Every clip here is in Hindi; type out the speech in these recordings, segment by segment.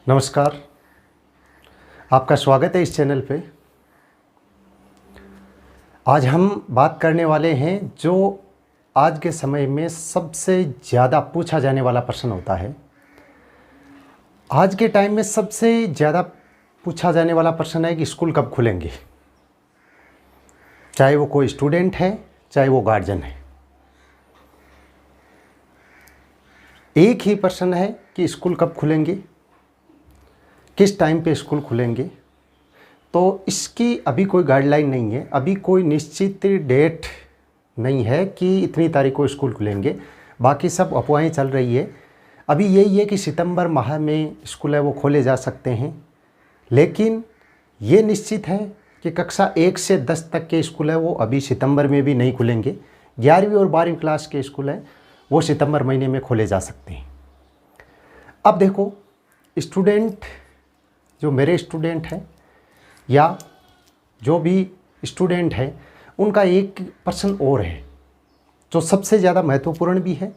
नमस्कार, आपका स्वागत है इस चैनल पे। आज हम बात करने वाले हैं जो आज के समय में सबसे ज़्यादा पूछा जाने वाला प्रश्न होता है। आज के टाइम में सबसे ज़्यादा पूछा जाने वाला प्रश्न है कि स्कूल कब खुलेंगे, चाहे वो कोई स्टूडेंट है चाहे वो गार्जियन है। एक ही प्रश्न है कि स्कूल कब खुलेंगे, किस टाइम पे स्कूल खुलेंगे। तो इसकी अभी कोई गाइडलाइन नहीं है, अभी कोई निश्चित डेट नहीं है कि इतनी तारीख को स्कूल खुलेंगे। बाकी सब अफवाहें चल रही है। अभी यही है कि सितंबर माह में स्कूल है वो खोले जा सकते हैं, लेकिन ये निश्चित है कि कक्षा 1 से 10 तक के स्कूल है वो अभी सितंबर में भी नहीं खुलेंगे। 11वीं और 12वीं क्लास के स्कूल है वो सितंबर महीने में खोले जा सकते हैं। अब देखो, स्टूडेंट जो मेरे स्टूडेंट हैं या जो भी स्टूडेंट हैं, उनका एक प्रश्न और है जो सबसे ज़्यादा महत्वपूर्ण भी है।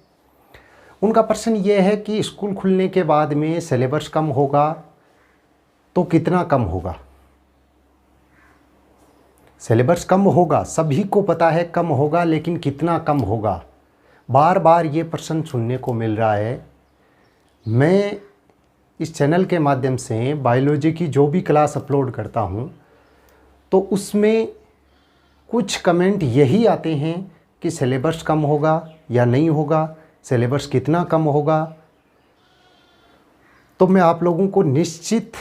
उनका प्रश्न ये है कि स्कूल खुलने के बाद में सिलेबस कम होगा तो कितना कम होगा। सिलेबस कम होगा, सभी को पता है कम होगा, लेकिन कितना कम होगा। बार बार ये प्रश्न सुनने को मिल रहा है। मैं इस चैनल के माध्यम से बायोलॉजी की जो भी क्लास अपलोड करता हूँ तो उसमें कुछ कमेंट यही आते हैं कि सिलेबस कम होगा या नहीं होगा, सिलेबस कितना कम होगा। तो मैं आप लोगों को निश्चित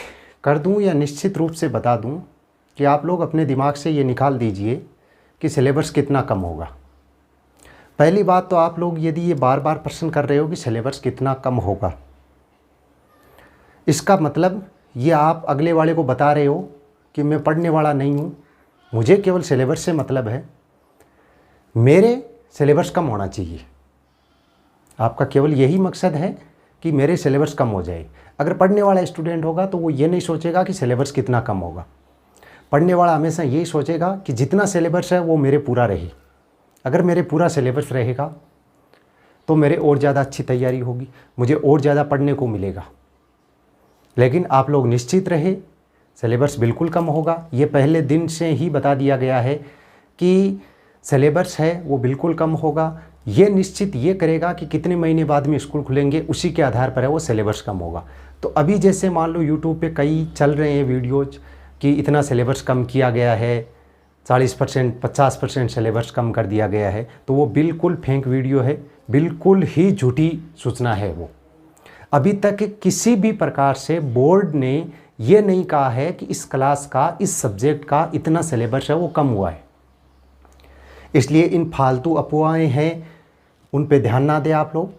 कर दूं या निश्चित रूप से बता दूं कि आप लोग अपने दिमाग से ये निकाल दीजिए कि सिलेबस कितना कम होगा। पहली बात तो आप लोग यदि ये बार बार प्रश्न कर रहे हो कि सिलेबस कितना कम होगा, इसका मतलब ये आप अगले वाले को बता रहे हो कि मैं पढ़ने वाला नहीं हूँ, मुझे केवल सिलेबस से मतलब है, मेरे सिलेबस कम होना चाहिए। आपका केवल यही मकसद है कि मेरे सिलेबस कम हो जाए। अगर पढ़ने वाला स्टूडेंट होगा तो वो ये नहीं सोचेगा कि सिलेबस कितना कम होगा। पढ़ने वाला हमेशा यही सोचेगा कि जितना सिलेबस है वो मेरे पूरा रहे। अगर मेरे पूरा सिलेबस रहेगा तो मेरे और ज़्यादा अच्छी तैयारी होगी, मुझे और ज़्यादा पढ़ने को मिलेगा। लेकिन आप लोग निश्चित रहे, सिलेबस बिल्कुल कम होगा। ये पहले दिन से ही बता दिया गया है कि सिलेबस है वो बिल्कुल कम होगा। ये निश्चित ये करेगा कि कितने महीने बाद में स्कूल खुलेंगे, उसी के आधार पर है वो सिलेबस कम होगा। तो अभी जैसे मान लो यूट्यूब पे कई चल रहे हैं वीडियोज कि इतना सिलेबस कम किया गया है, 40% 50% सिलेबस कम कर दिया गया है, तो वो बिल्कुल फेक वीडियो है, बिल्कुल ही झूठी सूचना है वो। अभी तक किसी भी प्रकार से बोर्ड ने ये नहीं कहा है कि इस क्लास का, इस सब्जेक्ट का इतना सिलेबस है वो कम हुआ है। इसलिए इन फालतू अफवाहें हैं, उन पे ध्यान ना दें आप लोग,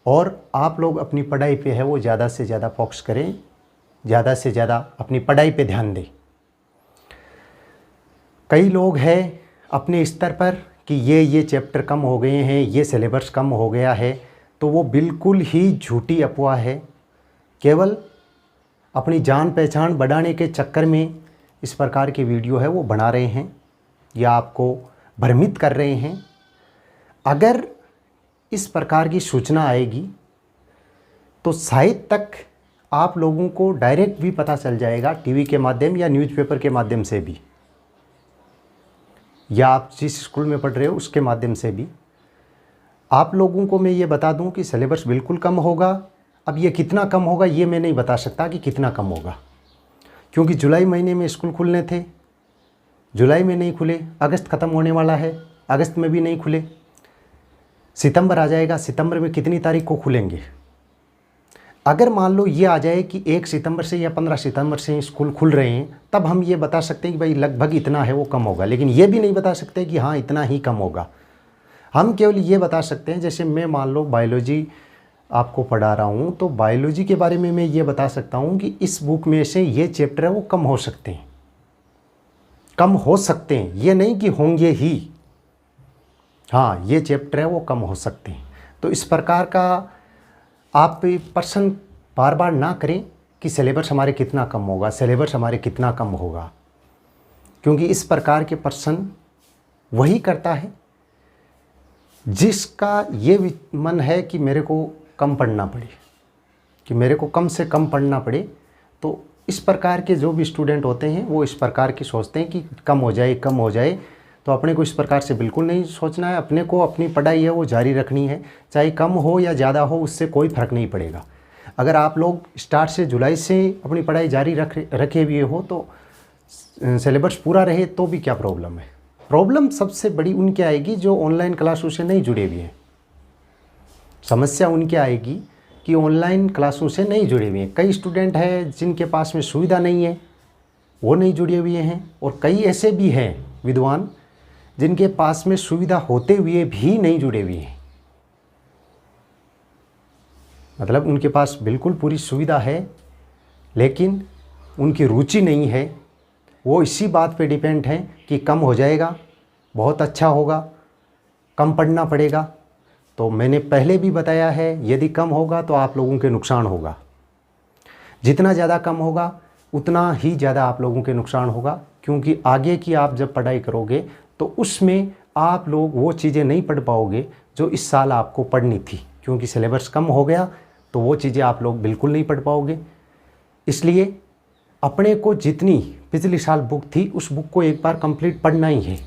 और आप लोग अपनी पढ़ाई पे है वो ज़्यादा से ज़्यादा फोकस करें, ज़्यादा से ज़्यादा अपनी पढ़ाई पे ध्यान दें। कई लोग हैं अपने स्तर पर कि ये चैप्टर कम हो गए हैं, ये सिलेबस कम हो गया है, तो वो बिल्कुल ही झूठी अफवाह है। केवल अपनी जान पहचान बढ़ाने के चक्कर में इस प्रकार की वीडियो है वो बना रहे हैं या आपको भ्रमित कर रहे हैं। अगर इस प्रकार की सूचना आएगी तो शायद तक आप लोगों को डायरेक्ट भी पता चल जाएगा, टीवी के माध्यम या न्यूज़पेपर के माध्यम से भी, या आप जिस स्कूल में पढ़ रहे हो उसके माध्यम से भी। आप लोगों को मैं ये बता दूं कि सिलेबस बिल्कुल कम होगा। अब ये कितना कम होगा ये मैं नहीं बता सकता कि कितना कम होगा, क्योंकि जुलाई महीने में स्कूल खुलने थे, जुलाई में नहीं खुले। अगस्त ख़त्म होने वाला है, अगस्त में भी नहीं खुले। सितंबर आ जाएगा, सितंबर में कितनी तारीख को खुलेंगे। अगर मान लो ये आ जाए कि 1 सितंबर से या 15 सितंबर से स्कूल खुल रहे हैं, तब हम ये बता सकते हैं कि भाई लगभग इतना है वो कम होगा। लेकिन ये भी नहीं बता सकते कि हाँ इतना ही कम होगा। हम केवल ये बता सकते हैं, जैसे मैं मान लो बायोलॉजी आपको पढ़ा रहा हूँ, तो बायोलॉजी के बारे में मैं ये बता सकता हूँ कि इस बुक में से ये चैप्टर है वो कम हो सकते हैं, कम हो सकते हैं, ये नहीं कि होंगे ही। हाँ, ये चैप्टर है वो कम हो सकते हैं। तो इस प्रकार का आप प्रश्न बार बार ना करें कि सिलेबस हमारे कितना कम होगा, सिलेबस हमारे कितना कम होगा, क्योंकि इस प्रकार के प्रश्न वही करता है जिसका ये मन है कि मेरे को कम पढ़ना पड़े, कि मेरे को कम से कम पढ़ना पड़े। तो इस प्रकार के जो भी स्टूडेंट होते हैं वो इस प्रकार की सोचते हैं कि कम हो जाए कम हो जाए। तो अपने को इस प्रकार से बिल्कुल नहीं सोचना है। अपने को अपनी पढ़ाई है वो जारी रखनी है, चाहे कम हो या ज़्यादा हो, उससे कोई फ़र्क नहीं पड़ेगा। अगर आप लोग स्टार्ट से जुलाई से अपनी पढ़ाई जारी रखे हुए हो तो सिलेबस पूरा रहे तो भी क्या प्रॉब्लम है। प्रॉब्लम सबसे बड़ी उनके आएगी जो ऑनलाइन क्लासों से नहीं जुड़े हुए हैं। समस्या उनके आएगी कि ऑनलाइन क्लासों से नहीं जुड़े हुए हैं। कई स्टूडेंट हैं जिनके पास में सुविधा नहीं है, वो नहीं जुड़े हुए हैं, और कई ऐसे भी हैं विद्वान जिनके पास में सुविधा होते हुए भी नहीं जुड़े हुए हैं। मतलब उनके पास बिल्कुल पूरी सुविधा है लेकिन उनकी रुचि नहीं है। वो इसी बात पे डिपेंड हैं कि कम हो जाएगा, बहुत अच्छा होगा, कम पढ़ना पड़ेगा। तो मैंने पहले भी बताया है, यदि कम होगा तो आप लोगों के नुकसान होगा। जितना ज़्यादा कम होगा उतना ही ज़्यादा आप लोगों के नुकसान होगा, क्योंकि आगे की आप जब पढ़ाई करोगे तो उसमें आप लोग वो चीज़ें नहीं पढ़ पाओगे जो इस साल आपको पढ़नी थी, क्योंकि सिलेबस कम हो गया तो वो चीज़ें आप लोग बिल्कुल नहीं पढ़ पाओगे। इसलिए अपने को जितनी पिछले साल बुक थी उस बुक को एक बार कंप्लीट पढ़ना ही है।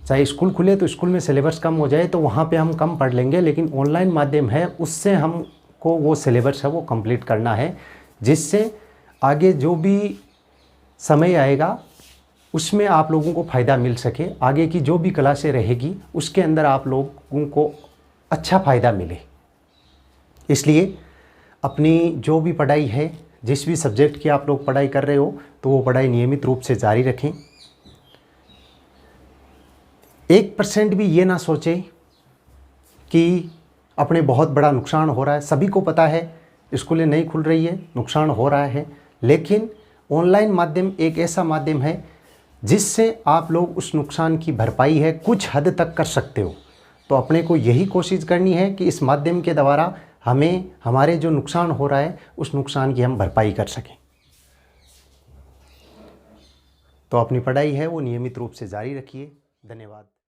चाहे स्कूल खुले तो स्कूल में सिलेबस कम हो जाए तो वहाँ पे हम कम पढ़ लेंगे, लेकिन ऑनलाइन माध्यम है उससे हमको वो सिलेबस है वो कंप्लीट करना है, जिससे आगे जो भी समय आएगा उसमें आप लोगों को फ़ायदा मिल सके। आगे की जो भी क्लासें रहेगी उसके अंदर आप लोगों को अच्छा फ़ायदा मिले। इसलिए अपनी जो भी पढ़ाई है, जिस भी सब्जेक्ट की आप लोग पढ़ाई कर रहे हो, तो वो पढ़ाई नियमित रूप से जारी रखें। 1% भी ये ना सोचें कि अपने बहुत बड़ा नुकसान हो रहा है। सभी को पता है स्कूलें नहीं खुल रही है, नुकसान हो रहा है, लेकिन ऑनलाइन माध्यम एक ऐसा माध्यम है जिससे आप लोग उस नुकसान की भरपाई है कुछ हद तक कर सकते हो। तो अपने को यही कोशिश करनी है कि इस माध्यम के द्वारा हमें हमारे जो नुकसान हो रहा है उस नुकसान की हम भरपाई कर सकें। तो अपनी पढ़ाई है वो नियमित रूप से जारी रखिए। धन्यवाद।